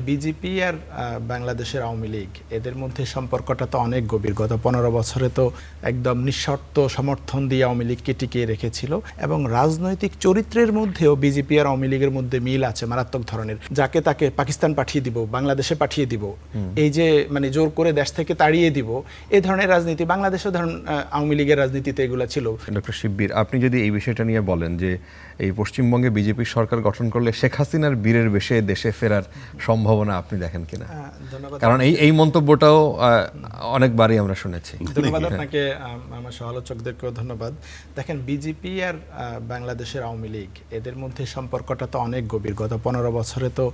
BJP আর বাংলাদেশের আওয়ামী লীগ এদের মধ্যে সম্পর্কটা তো অনেক গভীর। গত 15 বছরে তো একদম নিঃশর্ত সমর্থন দিয়ে আওয়ামী লীগকে টিকিয়ে রেখেছিল এবং রাজনৈতিক চরিত্রের মধ্যেও বিজেপি আর আওয়ামী লীগের মধ্যে মিল আছে মারাত্মক ধরনের। যাকে তাকে পাকিস্তান পাঠিয়ে দিব, বাংলাদেশে পাঠিয়ে দিব, এই যে মানে জোর করে দেশ থেকে তাড়িয়ে দিব, এই ধরনের রাজনীতি বাংলাদেশে ধরুন আওয়ামী লীগের রাজনীতিতে এগুলো ছিল। ডক্টর শিববীর, আপনি যদি এই বিষয়টা নিয়ে বলেন যে এই পশ্চিমবঙ্গে বিজেপি সরকার গঠন করলে শেখ হাসিনার বীরের বেশে দেশে ফেরার সম্ভাবনা আপনি দেখেন কিনা? ধন্যবাদ। কারণ এই মন্তব্যটাও অনেকবারই আমরা শুনেছি। ধন্যবাদ আপনাকে, আমার সমালোচকদেরকেও ধন্যবাদ। দেখেন, বিজেপি আর বাংলাদেশের আওয়ামী লীগ এদের মধ্যে সম্পর্কটা তো অনেক গভীর। গত 15 বছরে তো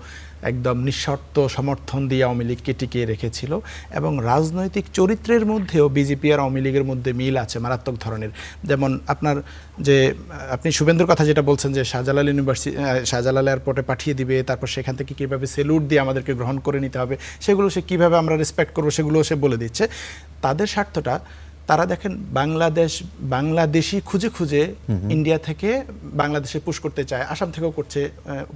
একদম নিঃশর্ত সমর্থন দিয়ে আওয়ামী লীগকে টিকিয়ে রেখেছিল এবং রাজনৈতিক চরিত্রের মধ্যেও বিজেপি আর আওয়ামী লীগের মধ্যে মিল আছে মারাত্মক ধরনের। যেমন আপনার যে আপনি শুভেন্দুর কথা যেটা বলছেন যে শাহজালাল ইউনিভার্সিটি, শাহজালাল এয়ারপোর্টে পাঠিয়ে দিবে, তারপর সেখান থেকে কীভাবে সেলুট দিয়ে আমাদেরকে গ্রহণ করে নিতে হবে, সেগুলো সে কীভাবে আমরা রেসপেক্ট করবো সেগুলো সে বলে দিচ্ছে। তাদের স্বার্থটা তারা দেখেন বাংলাদেশি খুঁজে খুঁজে ইন্ডিয়া থেকে বাংলাদেশে পুশ করতে চায়, আসাম থেকেও করছে,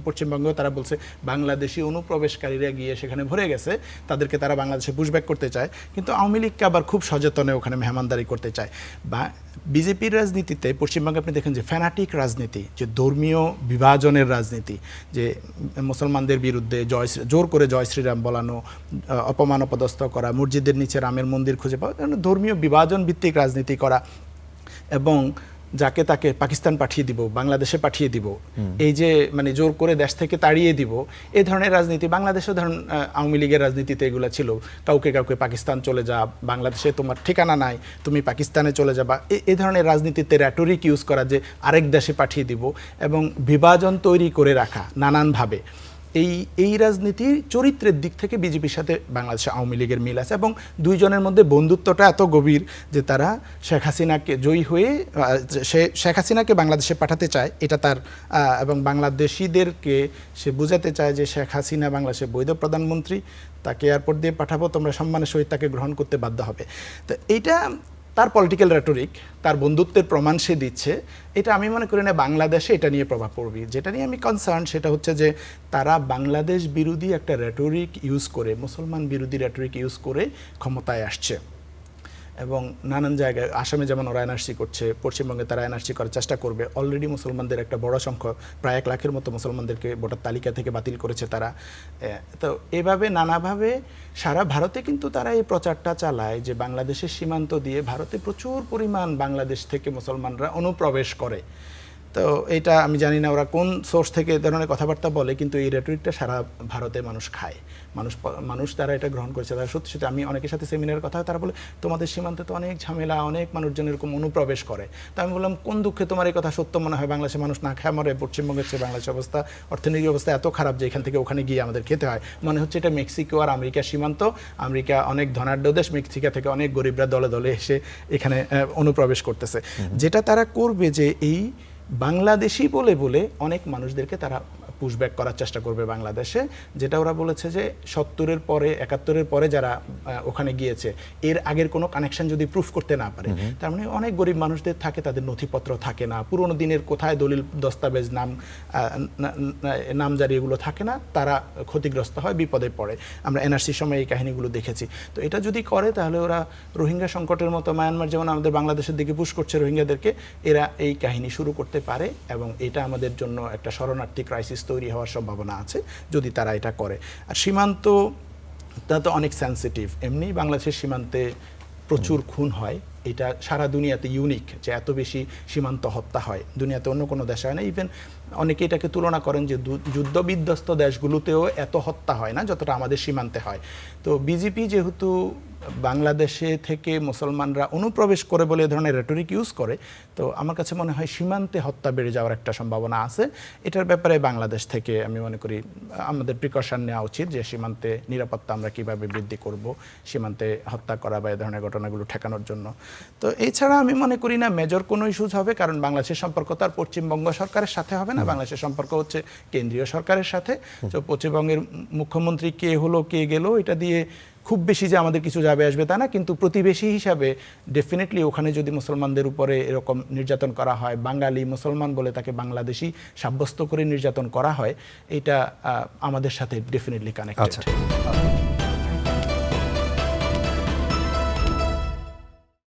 পশ্চিমবঙ্গেও তারা বলছে বাংলাদেশি অনুপ্রবেশকারীরা গিয়ে সেখানে ভরে গেছে, তাদেরকে তারা বাংলাদেশে পুশব্যাক করতে চায়। কিন্তু আওয়ামী লীগকে আবার খুব সচেতনে ওখানে মেহমানদারি করতে চায়। বা বিজেপির রাজনীতিতে পশ্চিমবঙ্গে আপনি দেখেন যে ফ্যানাটিক রাজনীতি, যে ধর্মীয় বিভাজনের রাজনীতি, যে মুসলমানদের বিরুদ্ধে জোর করে জয় শ্রীরাম বলানো, অপমান অপদস্থ করা, মসজিদের নিচে রামের মন্দির খুঁজে পাওয়া, ধর্মীয় বিভাজন ভিত্তিক রাজনীতি করা এবং যাকে তাকে পাকিস্তান পাঠিয়ে দিব, বাংলাদেশে পাঠিয়ে দিব, এই যে মানে জোর করে দেশ থেকে তাড়িয়ে দিব, এই ধরনের রাজনীতি বাংলাদেশে ধরুন আওয়ামী লীগের রাজনীতিতে এগুলো ছিল। কাউকে পাকিস্তান চলে যা, বাংলাদেশে তোমার ঠিকানা নাই, তুমি পাকিস্তানে চলে যাবা, এই ধরনের রাজনীতিতে র্যাটোরিক ইউজ করা, যে আরেক দেশে পাঠিয়ে দিব এবং বিভাজন তৈরি করে রাখা নানানভাবে। এই রাজনীতির চরিত্রের দিক থেকে বিজেপির সাথে বাংলাদেশে আওয়ামী লীগের মিল আছে এবং দুইজনের মধ্যে বন্ধুত্বটা এত গভীর যে তারা শেখ হাসিনাকে জয়ী হয়ে শেখ হাসিনাকে বাংলাদেশে পাঠাতে চায়, এটা তার, এবং বাংলাদেশিদেরকে সে বোঝাতে চায় যে শেখ হাসিনা বাংলাদেশের বৈধ প্রধানমন্ত্রী, তাকে এয়ারপোর্ট দিয়ে পাঠাবো, তোমরা সম্মানের সহিত তাকে গ্রহণ করতে বাধ্য হবে। তো এইটা তার পলিটিক্যাল রেটরিক, তার বন্ধুত্বের প্রমাণ সে দিচ্ছে। এটা আমি মনে করি না বাংলাদেশে এটা নিয়ে প্রভাব পড়বে। যেটা নিয়ে আমি কনসার্ন সেটা হচ্ছে যে তারা বাংলাদেশ বিরোধী একটা রেটরিক ইউজ করে, মুসলমান বিরোধী রেটরিক ইউজ করে ক্ষমতায় আসছে এবং নানান জায়গায়, আসামে যেমন ওরা এনআরসি করছে, পশ্চিমবঙ্গে তারা এনআরসি করার চেষ্টা করবে। অলরেডি মুসলমানদের একটা বড় সংখ্যক, প্রায় 1 লাখের মতো মুসলমানদেরকে ভোটার তালিকা থেকে বাতিল করেছে তারা। তো এভাবে নানাভাবে সারা ভারতে কিন্তু তারা এই প্রচারটা চালায় যে বাংলাদেশের সীমান্ত দিয়ে ভারতে প্রচুর পরিমাণ বাংলাদেশ থেকে মুসলমানরা অনুপ্রবেশ করে। তো এটা আমি জানি না ওরা কোন সোর্স থেকে এ ধরনের কথাবার্তা বলে, কিন্তু এই রেটরিকটা সারা ভারতে মানুষ খায়, মানুষ তারা এটা গ্রহণ করেছে। তারা সত্যি সত্যি, আমি অনেকের সাথে সেমিনারের কথা হয়, তারা বলে তোমাদের সীমান্তে তো অনেক ঝামেলা, অনেক মানুষজন এরকম অনুপ্রবেশ করে। তো আমি বললাম কোন দুঃখে তোমার এই কথা সত্য মনে হয়? বাংলাদেশের মানুষ না খায় মরে, পশ্চিমবঙ্গের চেয়ে বাংলাদেশের অবস্থা, অর্থনৈতিক অবস্থা এত খারাপ যে এখান থেকে ওখানে গিয়ে আমাদের খেতে হয়। মনে হচ্ছে এটা মেক্সিকো আর আমেরিকার সীমান্ত, আমেরিকা অনেক ধনাঢ্য দেশ, মেক্সিকো থেকে অনেক গরিবরা দলে দলে এসে এখানে অনুপ্রবেশ করতেছে। যেটা তারা করবে যে এই বাংলাদেশি বলে বলে অনেক মানুষদেরকে তারা পুশব্যাক করার চেষ্টা করবে বাংলাদেশে। যেটা ওরা বলেছে যে 70-এর পরে, 71-এর পরে যারা ওখানে গিয়েছে, এর আগের কোনো কানেকশন যদি প্রুফ করতে না পারে, তার মানে অনেক গরিব মানুষদের থাকে, তাদের নথিপত্র থাকে না, পুরোনো দিনের কোথায় দলিল দস্তাবেজ, নামজারি এগুলো থাকে না, তারা ক্ষতিগ্রস্ত হয়, বিপদে পড়ে। আমরা এনআরসির সময় এই কাহিনীগুলো দেখেছি। তো এটা যদি করে তাহলে ওরা রোহিঙ্গা সংকটের মতো, মায়ানমার যেমন আমাদের বাংলাদেশের দিকে পুশ করছে রোহিঙ্গাদেরকে, এরা এই কাহিনী শুরু করতে পারে এবং এটা আমাদের জন্য একটা শরণার্থী ক্রাইসিস তৈরি হওয়ার সম্ভাবনা আছে যদি তারা এটা করে। আর সীমান্তটা তো অনেক সেন্সিটিভ, এমনি বাংলাদেশের সীমান্তে প্রচুর খুন হয়, এটা সারা দুনিয়াতে ইউনিক যে এত বেশি সীমান্ত হত্যা হয়, দুনিয়াতে অন্য কোনো দেশে হয় না। ইভেন অনেকে এটাকে তুলনা করেন যে যুদ্ধ বিধ্বস্ত দেশগুলোতেও এত হত্যা হয় না যতটা আমাদের সীমান্তে হয়। তো বিজেপি যেহেতু বাংলাদেশে থেকে মুসলমানরা অনুপ্রবেশ করে বলে এ ধরনের রেটরিক ইউজ করে, তো আমার কাছে মনে হয় সীমান্তে হত্যা বেড়ে যাওয়ার একটা সম্ভাবনা আছে। এটার ব্যাপারে বাংলাদেশ থেকে আমি মনে করি আমাদের প্রিকশন নেওয়া উচিত যে সীমান্তে নিরাপত্তা আমরা কিভাবে বৃদ্ধি করব, সীমান্তে হত্যা করা বা এ ধরনের ঘটনাগুলো ঠেকানোর জন্য। তো এছাড়া আমি মনে করি না মেজর কোনো ইস্যুজ হবে, কারণ বাংলাদেশের সম্পর্ক তো আর পশ্চিমবঙ্গ সরকারের সাথে হবে না, বাংলাদেশের সম্পর্ক হচ্ছে কেন্দ্রীয় সরকারের সাথে। তো পশ্চিমবঙ্গের মুখ্যমন্ত্রী কে হলো কে গেল এটা দিয়ে খুব বেশি যে আমাদের কিছু যাবে আসবে তা না, কিন্তু প্রতিবেশী হিসাবে ডেফিনেটলি ওখানে যদি মুসলমানদের উপরে এরকম নির্যাতন করা হয়, বাঙালি মুসলমান বলে তাকে বাংলাদেশি সাব্যস্ত করে নির্যাতন করা হয়, এটা আমাদের সাথে ডেফিনেটলি কানেক্টেড। আচ্ছা